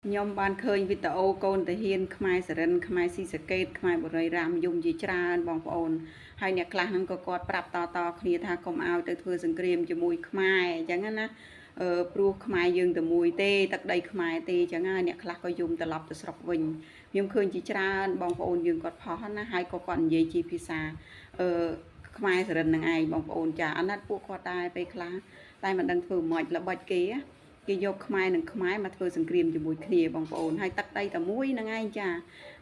nhom ban khơi vì tàu côn tờ hiên khmai sờ rần khmai si sờ kết khmai bờ rây ram dùng gì cha bong ôn hay nè class năng có quạt pรับto kia tha công ao tới thưa sừng cream cho mùi khmai chẳng hạn na pru khmai dương từ mùi tê tắc đây khmai tê chẳng hạn nè class có dùng từ lọc từ sọc vinh nhom khơi gì cha bong ôn dương quạt phó na hay có còn gì chi pizza khmai sờ rần năng ai bong ôn cha anh nát phu quạt taiไป class តែមិនដឹងធ្វើមិនល្បិចគេគេយកខ្មែរនឹងខ្មែរមកធ្វើសង្គ្រាមជាមួយគ្នាបងប្អូនហើយទឹកដីតែមួយហ្នឹងឯងចា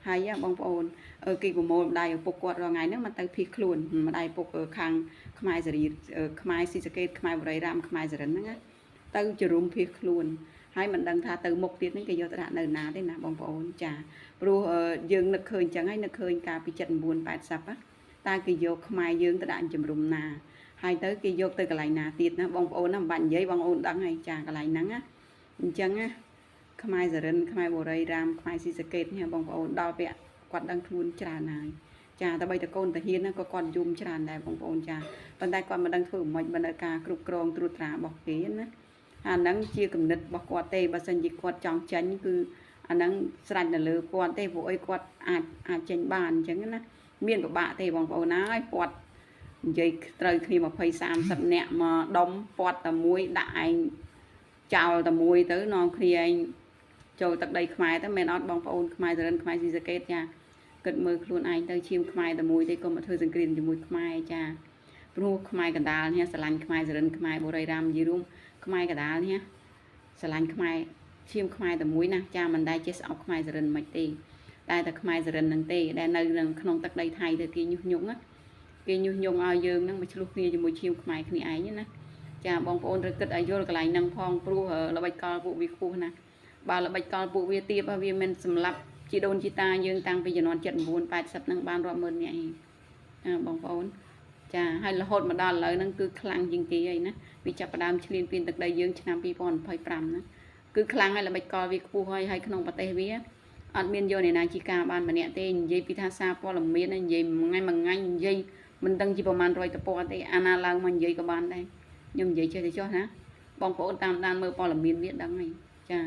ហើយបងប្អូនគេប្រមូលម្ដាយឪពុកគាត់រាល់ថ្ងៃហ្នឹងមកទៅភៀសខ្លួនម្ដាយឪពុកខាងខ្មែរសេរីខ្មែរស៊ីសកេតខ្មែរបរិយារាមខ្មែរសរិនហ្នឹងណាទៅជរុំភៀសខ្លួនហើយមិនដឹងថាទៅមុខទៀតហ្នឹងគេយកទៅដាក់នៅណាទេណាបងប្អូនចាព្រោះយើងនឹកឃើញចឹងហើយនឹកឃើញកាលពី79 80ណាតើគេយកខ្មែរយើងទៅដាក់ជំរុំណាហើយទៅគេយកទៅកន្លែងណាទៀតណាបងប្អូនណាមិនបាច់និយាយបងប្អូនដឹងហើយចាកន្លែងហ្នឹងណាអញ្ចឹងណាខ្មែរសរិនខ្មែរបរិយារាមខ្មែរស៊ីសកេតនេះបងប្អូនដល់ពេលគាត់ដឹងខ្លួនច្រើនហើយចាតែបីតកូនតាហ៊ានក៏គាត់យំច្រើនដែរបងប្អូនចាប៉ុន្តែគាត់មិនដឹងធ្វើមិនបើនៅការគ្រប់គ្រងត្រួតត្រារបស់គេណាអាហ្នឹងជាគំនិតរបស់គាត់ទេបើសិនជាគាត់ចង់ចាញ់គឺអាហ្នឹងស្រេចនៅលើគាត់ទេព្រោះអីគាត់អាចចេញបានអញ្ចឹងណាមានពិបាកទេបងប្អូនហើយគាត់និយាយត្រូវគ្នា20 30នាក់មកដុំពាត់តែមួយដាក់ឯងចោលតែមួយទៅនាំគ្នាឯងចូលទឹកដីខ្មែរទៅមិនអត់បងប្អូនខ្មែរសរិនខ្មែរស៊ីសកេតចាគិតមើលខ្លួនឯងទៅឈាមខ្មែរតែមួយទេក៏មកធ្វើសង្គ្រាមជាមួយខ្មែរចាព្រោះខ្មែរកណ្ដាលនេះស្រឡាញ់ខ្មែរសរិនខ្មែរបរិយារាមនិយាយរួមខ្មែរកណ្ដាលនេះស្រឡាញ់ខ្មែរឈាមខ្មែរតែមួយណាចាមិនដែលចេះស្អប់ខ្មែរសរិនមិនទេតែខ្មែរសរិននឹងទេដែលនៅក្នុងទឹកដីថៃទៅគេញុះញង់ណាគេញុះញង់ឲ្យយើងនឹងមកឆ្លុះគ្នាជាមួយឈាមខ្មែរគ្នាឯងណាចាបងប្អូនត្រូវគិតឲ្យយល់កន្លែងហ្នឹងផងព្រោះល្បិចកលពួកវាខ្ពស់ណាបើល្បិចកលពួកវាទៀបវាមិនសម្លាប់ជីដូនជីតាយើងតាំងពីជំនាន់79 80ហ្នឹងបានរាប់ម៉ឺននាក់ឯងបងប្អូនចាហើយរហូតមកដល់ឥឡូវហ្នឹងគឺខ្លាំងជាងគេហើយណាវាចាប់ផ្ដើមឈ្លានពានទឹកដីយើងឆ្នាំ2025ហ្នឹងគឺខ្លាំងហើយល្បិចកលវាខ្ពស់ហើយក្នុងប្រទេសវាអត់មានយកអ្នកណាជីការបានម្នាក់ទេនិយាយពីថាសារព័ត៌មាននិយាយមួយថ្ងៃនិយាយមិនដឹងជាប្រមាណ100តពណ៌ទេអាណាឡើងមកនិយាយក៏បានដែរខ្ញុំនិយាយចេះទៅចុះណាបងប្អូនតាមដានមើលព័ត៌មានវាដឹងហើយចា